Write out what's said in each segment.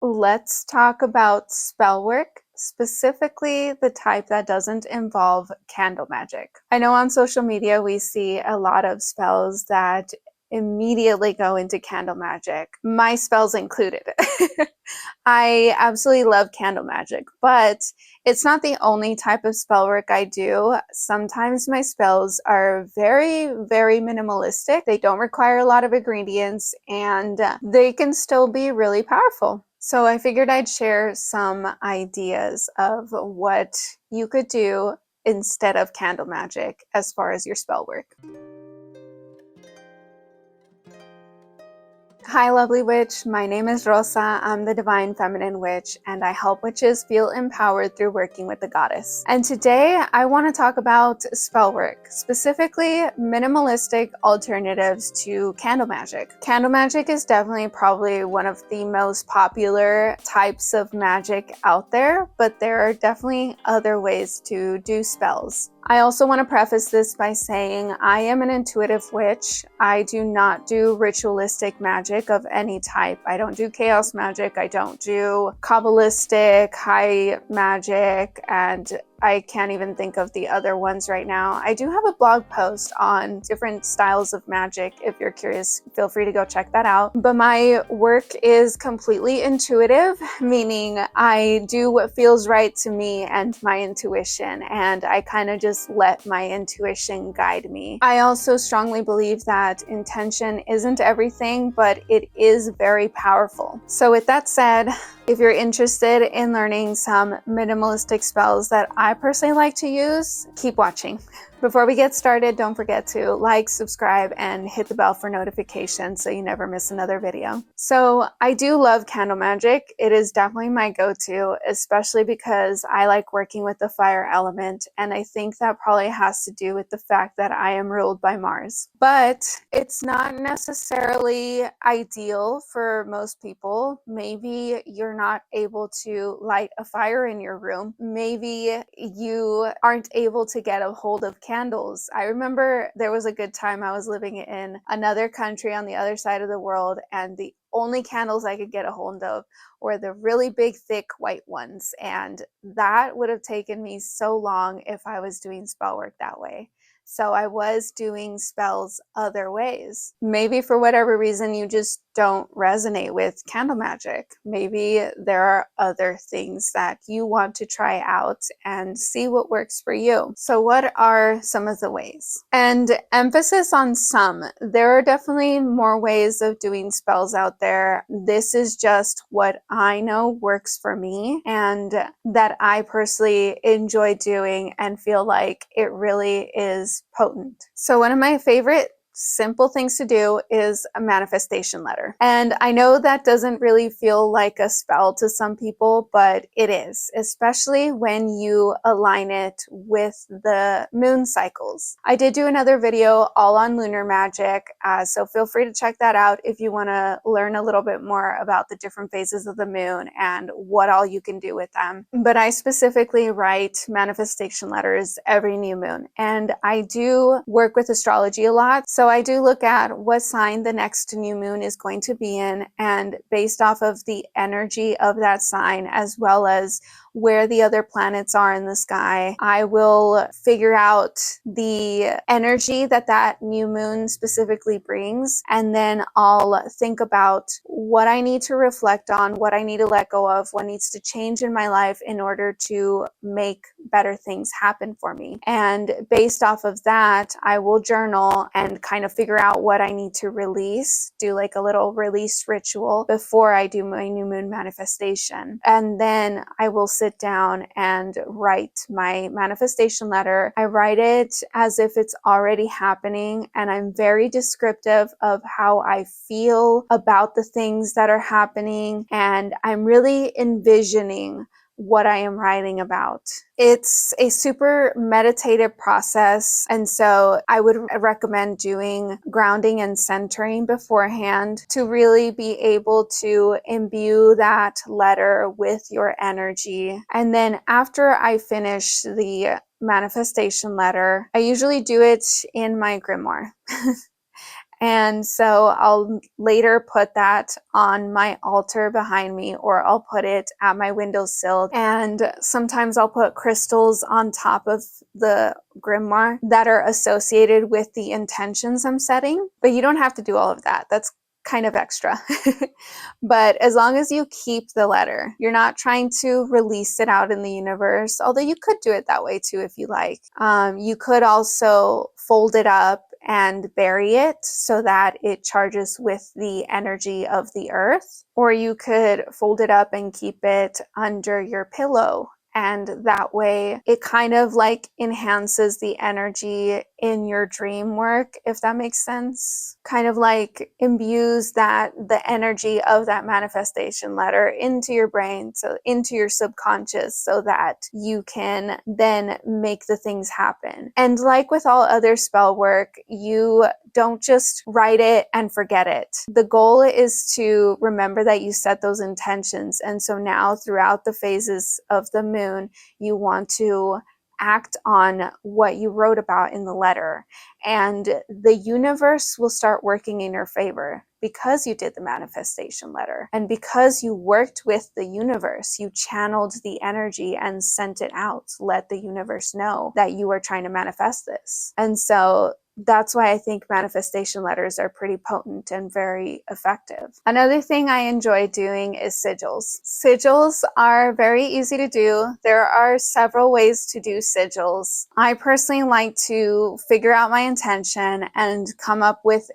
Let's talk about spell work, specifically the type that doesn't involve candle magic. I know on social media we see a lot of spells that immediately go into candle magic, my spells included. I absolutely love candle magic, but it's not the only type of spell work I do. Sometimes my spells are very, very minimalistic. They don't require a lot of ingredients, and they can still be really powerful. So I figured I'd share some ideas of what you could do instead of candle magic as far as your spell work. Hi, lovely witch. My name is Rosa. I'm the Divine Feminine Witch, and I help witches feel empowered through working with the goddess. And today I want to talk about spell work, specifically minimalistic alternatives to candle magic. Candle magic is definitely probably one of the most popular types of magic out there, but there are definitely other ways to do spells. I also want to preface this by saying I am an intuitive witch. I do not do ritualistic magic of any type. I don't do chaos magic. I don't do Kabbalistic, high magic, and I can't even think of the other ones right now. I do have a blog post on different styles of magic. If you're curious, feel free to go check that out. But my work is completely intuitive, meaning I do what feels right to me and my intuition, and I kind of just let my intuition guide me. I also strongly believe that intention isn't everything, but it is very powerful. So with that said, if you're interested in learning some minimalistic spells that I personally like to use, keep watching. Before we get started, don't forget to like, subscribe, and hit the bell for notifications so you never miss another video. So I do love candle magic. It is definitely my go-to, especially because I like working with the fire element, and I think that probably has to do with the fact that I am ruled by Mars. But it's not necessarily ideal for most people. Maybe you're not able to light a fire in your room. Maybe you aren't able to get a hold of candles. I remember there was a good time I was living in another country on the other side of the world, and the only candles I could get a hold of were the really big, thick white ones. And that would have taken me so long if I was doing spell work that way. So I was doing spells other ways. Maybe for whatever reason you just don't resonate with candle magic. Maybe there are other things that you want to try out and see what works for you. So what are some of the ways? And emphasis on some. There are definitely more ways of doing spells out there. This is just what I know works for me and that I personally enjoy doing and feel like it really is potent. So one of my favorite simple things to do is a manifestation letter. And I know that doesn't really feel like a spell to some people, but it is, especially when you align it with the moon cycles. I did do another video all on lunar magic, so feel free to check that out if you want to learn a little bit more about the different phases of the moon and what all you can do with them. But I specifically write manifestation letters every new moon, and I do work with astrology a lot. So I do look at what sign the next new moon is going to be in, and based off of the energy of that sign, as well as where the other planets are in the sky, I will figure out the energy that that new moon specifically brings, and then I'll think about what I need to reflect on, what I need to let go of, what needs to change in my life in order to make better things happen for me. And based off of that, I will journal and kind of figure out what I need to release, do like a little release ritual before I do my new moon manifestation. And then I will sit down and write my manifestation letter. I write it as if it's already happening, and I'm very descriptive of how I feel about the things that are happening, and I'm really envisioning what I am writing about. It's a super meditative process, and so I would recommend doing grounding and centering beforehand to really be able to imbue that letter with your energy. And then after I finish the manifestation letter, I usually do it in my grimoire. And so I'll later put that on my altar behind me, or I'll put it at my windowsill. And sometimes I'll put crystals on top of the grimoire that are associated with the intentions I'm setting. But you don't have to do all of that. That's kind of extra. But as long as you keep the letter, you're not trying to release it out in the universe, although you could do it that way too if you like. You could also fold it up and bury it so that it charges with the energy of the earth, or you could fold it up and keep it under your pillow. And that way it kind of like enhances the energy in your dream work, if that makes sense. Kind of like imbues the energy of that manifestation letter into your brain, so into your subconscious, so that you can then make the things happen. And like with all other spell work, you don't just write it and forget it. The goal is to remember that you set those intentions. And so now throughout the phases of the moon, you want to act on what you wrote about in the letter, and the universe will start working in your favor because you did the manifestation letter, and because you worked with the universe, you channeled the energy and sent it out, let the universe know that you are trying to manifest this. And so that's why I think manifestation letters are pretty potent and very effective. Another thing I enjoy doing is sigils. Sigils are very easy to do. There are several ways to do sigils. I personally like to figure out my intention and come up with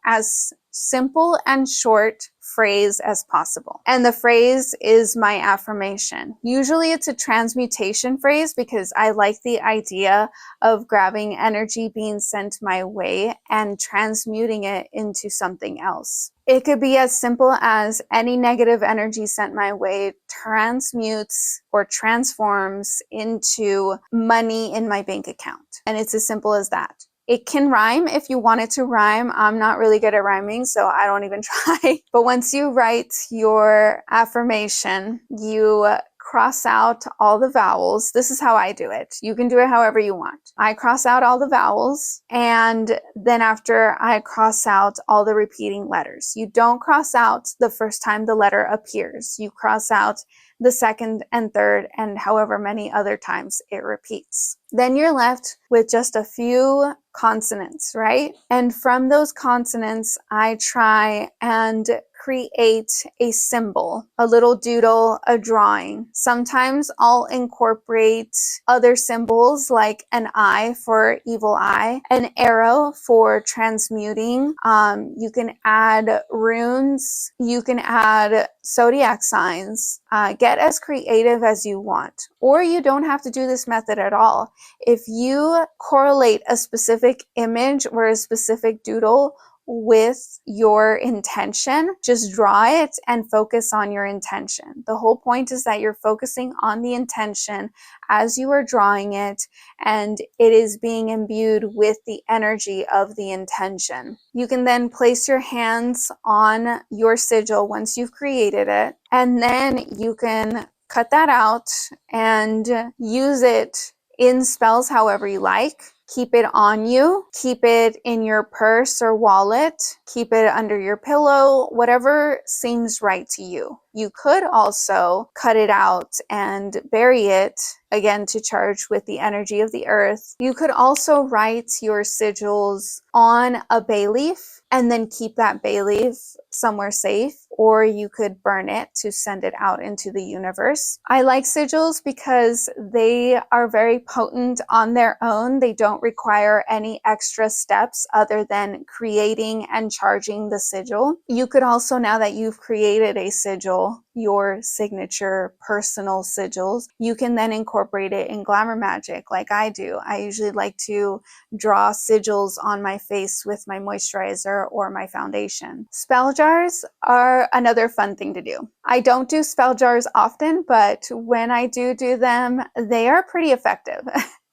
as simple and short phrase as possible. And the phrase is my affirmation. Usually it's a transmutation phrase because I like the idea of grabbing energy being sent my way and transmuting it into something else. It could be as simple as any negative energy sent my way transmutes or transforms into money in my bank account. And it's as simple as that. It can rhyme if you want it to rhyme. I'm not really good at rhyming, so I don't even try. But once you write your affirmation, you cross out all the vowels. This is how I do it. You can do it however you want. I cross out all the vowels, and then after I cross out all the repeating letters. You don't cross out the first time the letter appears. You cross out the second and third and however many other times it repeats. Then you're left with just a few consonants, right? And from those consonants, I try and create a symbol, a little doodle, a drawing. Sometimes I'll incorporate other symbols like an eye for evil eye, an arrow for transmuting. You can add runes, you can add zodiac signs. Get as creative as you want, or you don't have to do this method at all. If you correlate a specific image or a specific doodle with your intention, just draw it and focus on your intention. The whole point is that you're focusing on the intention as you are drawing it, and it is being imbued with the energy of the intention. You can then place your hands on your sigil once you've created it, and then you can cut that out and use it in spells however you like. Keep it on you, keep it in your purse or wallet, keep it under your pillow, whatever seems right to you. You could also cut it out and bury it, again, to charge with the energy of the earth. You could also write your sigils on a bay leaf and then keep that bay leaf somewhere safe, or you could burn it to send it out into the universe. I like sigils because they are very potent on their own. They don't require any extra steps other than creating and charging the sigil. You could also, now that you've created a sigil, your signature personal sigils, you can then incorporate it in glamour magic like I do. I usually like to draw sigils on my face with my moisturizer or my foundation. Spell jars are another fun thing to do. I don't do spell jars often, but when I do them, they are pretty effective.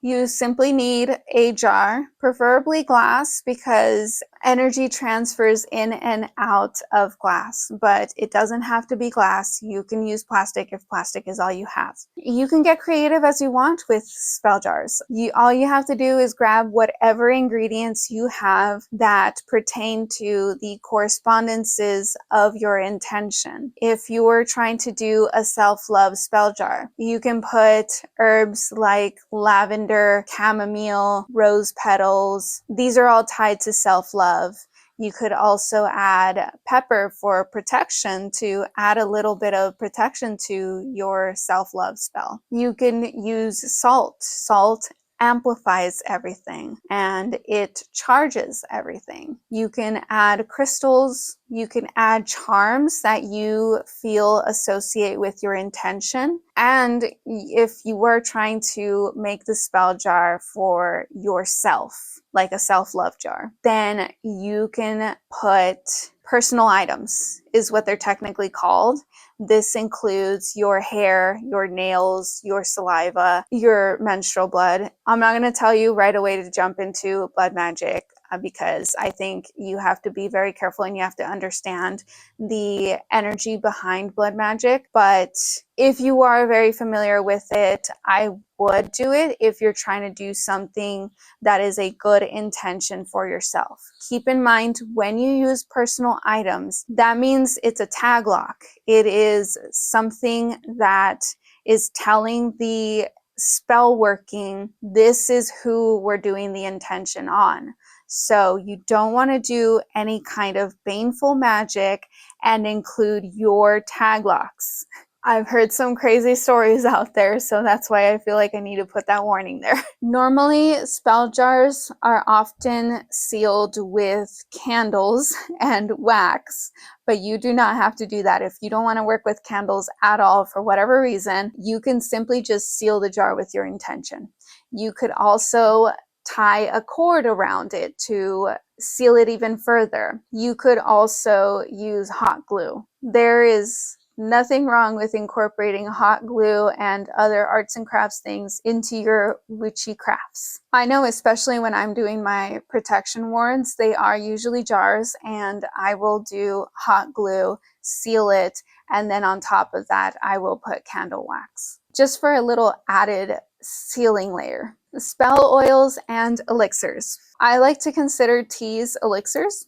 You simply need a jar, preferably glass, because energy transfers in and out of glass, but it doesn't have to be glass. You can use plastic if plastic is all you have. You can get creative as you want with spell jars. All you have to do is grab whatever ingredients you have that pertain to the correspondences of your intention. If you were trying to do a self-love spell jar, you can put herbs like lavender, chamomile, rose petals. These are all tied to self-love. You could also add pepper for protection to add a little bit of protection to your self-love spell. You can use salt. Salt amplifies everything and it charges everything. You can add crystals. You can add charms that you feel associate with your intention. And if you were trying to make the spell jar for yourself, like a self-love jar, then you can put personal items, is what they're technically called. This includes your hair, your nails, your saliva, your menstrual blood. I'm not going to tell you right away to jump into blood magic because I think you have to be very careful and you have to understand the energy behind blood magic. But if you are very familiar with it, I would do it if you're trying to do something that is a good intention for yourself. Keep in mind, when you use personal items, that means it's a tag lock. It is something that is telling the spell working, this is who we're doing the intention on. So you don't want to do any kind of baneful magic and include your tag locks. I've heard some crazy stories out there, so that's why I feel like I need to put that warning there. Normally, spell jars are often sealed with candles and wax, but you do not have to do that. If you don't want to work with candles at all for whatever reason, you can simply just seal the jar with your intention. You could also tie a cord around it to seal it even further. You could also use hot glue. There is nothing wrong with incorporating hot glue and other arts and crafts things into your witchy crafts. I know, especially when I'm doing my protection wards, they are usually jars, and I will do hot glue, seal it, and then on top of that, I will put candle wax, just for a little added sealing layer. Spell oils and elixirs. I like to consider teas elixirs,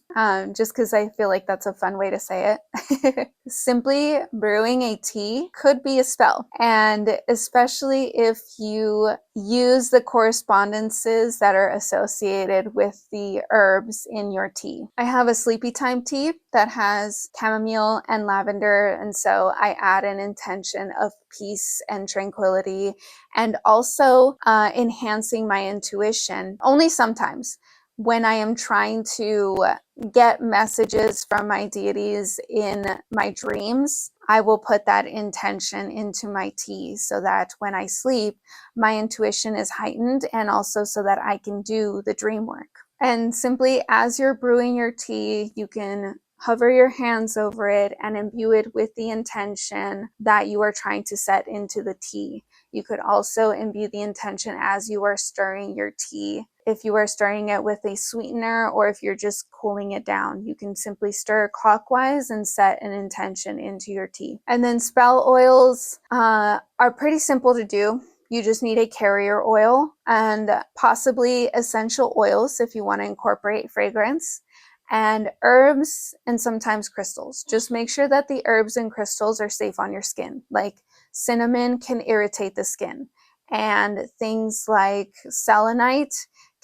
just because I feel like that's a fun way to say it. Simply brewing a tea could be a spell, and especially if you use the correspondences that are associated with the herbs in your tea. I have a sleepy time tea that has chamomile and lavender, and so I add an intention of peace and tranquility, and also enhancing my intuition, only sometimes. When I am trying to get messages from my deities in my dreams, I will put that intention into my tea so that when I sleep, my intuition is heightened, and also so that I can do the dream work. And simply as you're brewing your tea, you can hover your hands over it and imbue it with the intention that you are trying to set into the tea. You could also imbue the intention as you are stirring your tea. If you are stirring it with a sweetener, or if you're just cooling it down, you can simply stir clockwise and set an intention into your tea. And then spell oils are pretty simple to do. You just need a carrier oil and possibly essential oils if you want to incorporate fragrance, and herbs and sometimes crystals. Just make sure that the herbs and crystals are safe on your skin. Like cinnamon can irritate the skin, and things like selenite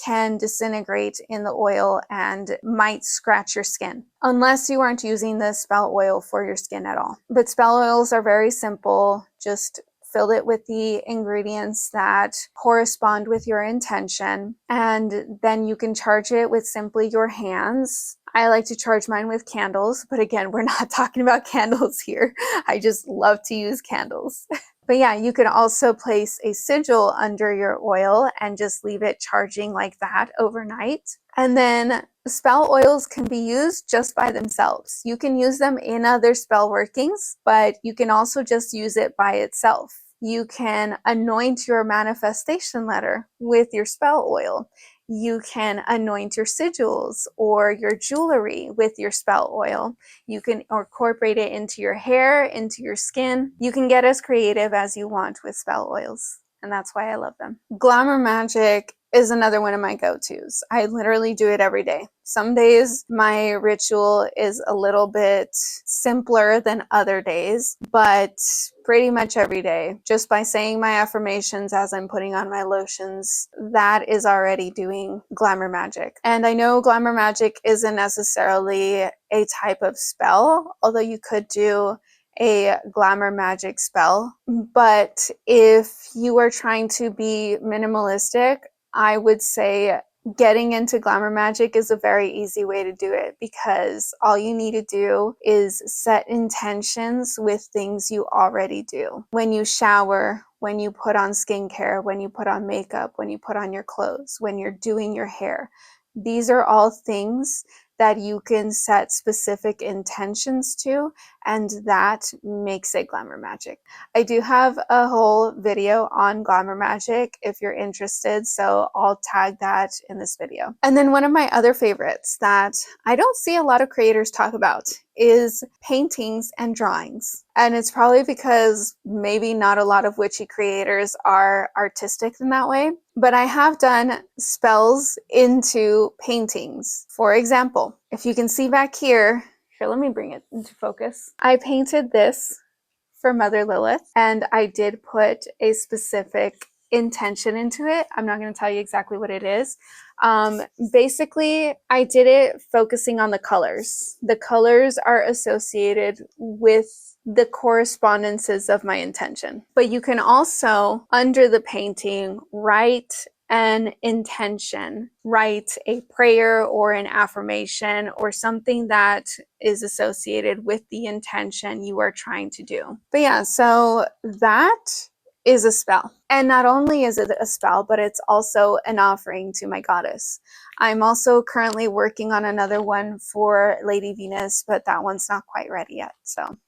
can disintegrate in the oil and might scratch your skin, unless you aren't using the spell oil for your skin at all. But spell oils are very simple. Just fill it with the ingredients that correspond with your intention, and then you can charge it with simply your hands. I like to charge mine with candles, but again, we're not talking about candles here. I just love to use candles. But yeah, you can also place a sigil under your oil and just leave it charging like that overnight. And then spell oils can be used just by themselves. You can use them in other spell workings, but you can also just use it by itself. You can anoint your manifestation letter with your spell oil. You can anoint your sigils or your jewelry with your spell oil. You can incorporate it into your hair, into your skin. You can get as creative as you want with spell oils, and that's why I love them. Glamour magic is another one of my go-tos. I literally do it every day. Some days my ritual is a little bit simpler than other days, but pretty much every day, just by saying my affirmations as I'm putting on my lotions, that is already doing glamour magic. And I know glamour magic isn't necessarily a type of spell, although you could do a glamour magic spell. But if you are trying to be minimalistic, I would say getting into glamour magic is a very easy way to do it, because all you need to do is set intentions with things you already do. When you shower, when you put on skincare, when you put on makeup, when you put on your clothes, when you're doing your hair, these are all things that you can set specific intentions to, and that makes it glamour magic. I do have a whole video on glamour magic if you're interested, so I'll tag that in this video. And then one of my other favorites that I don't see a lot of creators talk about is paintings and drawings. And it's probably because maybe not a lot of witchy creators are artistic in that way, but I have done spells into paintings. For example, if you can see back here, let me bring it into focus. I painted this for Mother Lilith, and I did put a specific intention into it. I'm not going to tell you exactly what it is. Basically, I did it focusing on the colors. The colors are associated with the correspondences of my intention. But you can also, under the painting, write an intention, write a prayer or an affirmation or something that is associated with the intention you are trying to do. But yeah, so that is a spell. And not only is it a spell, but it's also an offering to my goddess. I'm also currently working on another one for Lady Venus, but that one's not quite ready yet.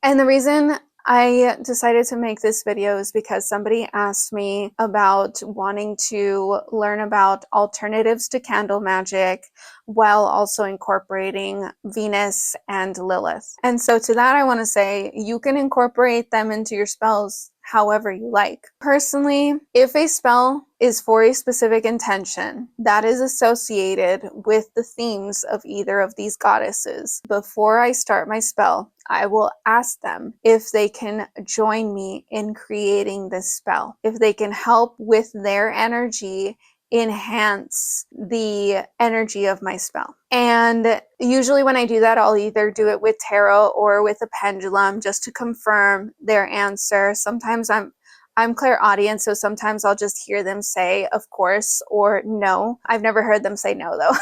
And the reason I decided to make this video is because somebody asked me about wanting to learn about alternatives to candle magic while also incorporating Venus and Lilith. And so to that I want to say, you can incorporate them into your spells however you like. Personally, if a spell is for a specific intention that is associated with the themes of either of these goddesses, before I start my spell, I will ask them if they can join me in creating this spell, if they can help with their energy enhance the energy of my spell. And usually when I do that, I'll either do it with tarot or with a pendulum just to confirm their answer. Sometimes I'm clairaudient, so sometimes I'll just hear them say, of course, or no. I've never heard them say no, though.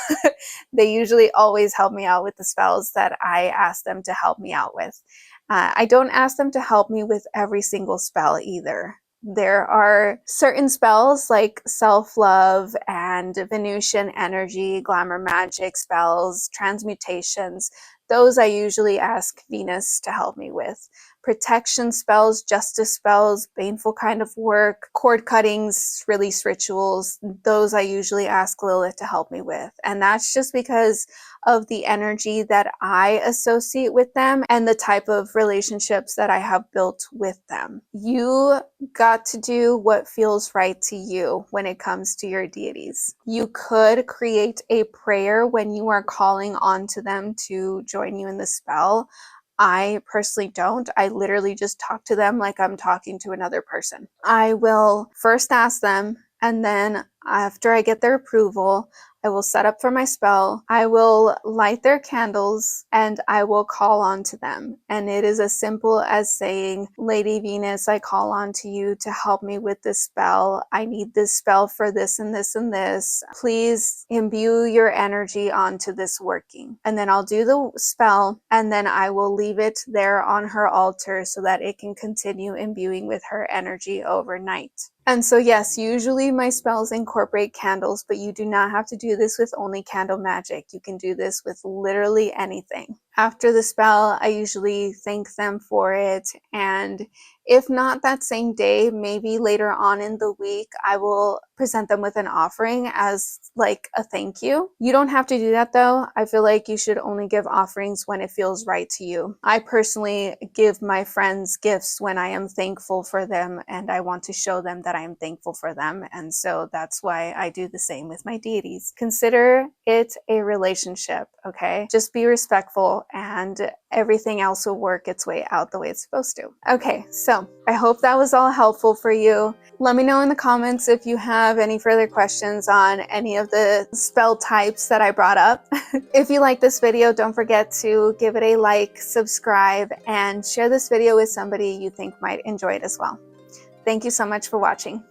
They usually always help me out with the spells that I ask them to help me out with. I don't ask them to help me with every single spell either. There are certain spells like self-love and Venusian energy, glamour magic spells, transmutations. Those I usually ask Venus to help me with. Protection spells, justice spells, baneful kind of work, cord cuttings, release rituals, those I usually ask Lilith to help me with. And that's just because of the energy that I associate with them and the type of relationships that I have built with them. You got to do what feels right to you when it comes to your deities. You could create a prayer when you are calling onto them to join you in the spell. I personally don't. I literally just talk to them like I'm talking to another person. I will first ask them, and then after I get their approval, I will set up for my spell. I will light their candles and I will call on to them. And it is as simple as saying, Lady Venus, I call on to you to help me with this spell. I need this spell for this and this and this. Please imbue your energy onto this working. And then I'll do the spell and then I will leave it there on her altar so that it can continue imbuing with her energy overnight. And so yes, usually my spells incorporate candles, but you do not have to do this with only candle magic. You can do this with literally anything. After the spell, I usually thank them for it, and If not that same day, maybe later on in the week, I will present them with an offering as like a thank you. You don't have to do that though. I feel like you should only give offerings when it feels right to you. I personally give my friends gifts when I am thankful for them and I want to show them that I am thankful for them. And so that's why I do the same with my deities. Consider it a relationship, okay? Just be respectful and everything else will work its way out the way it's supposed to. Okay, so I hope that was all helpful for you. Let me know in the comments if you have any further questions on any of the spell types that I brought up. If you like this video, don't forget to give it a like, subscribe, and share this video with somebody you think might enjoy it as well. Thank you so much for watching.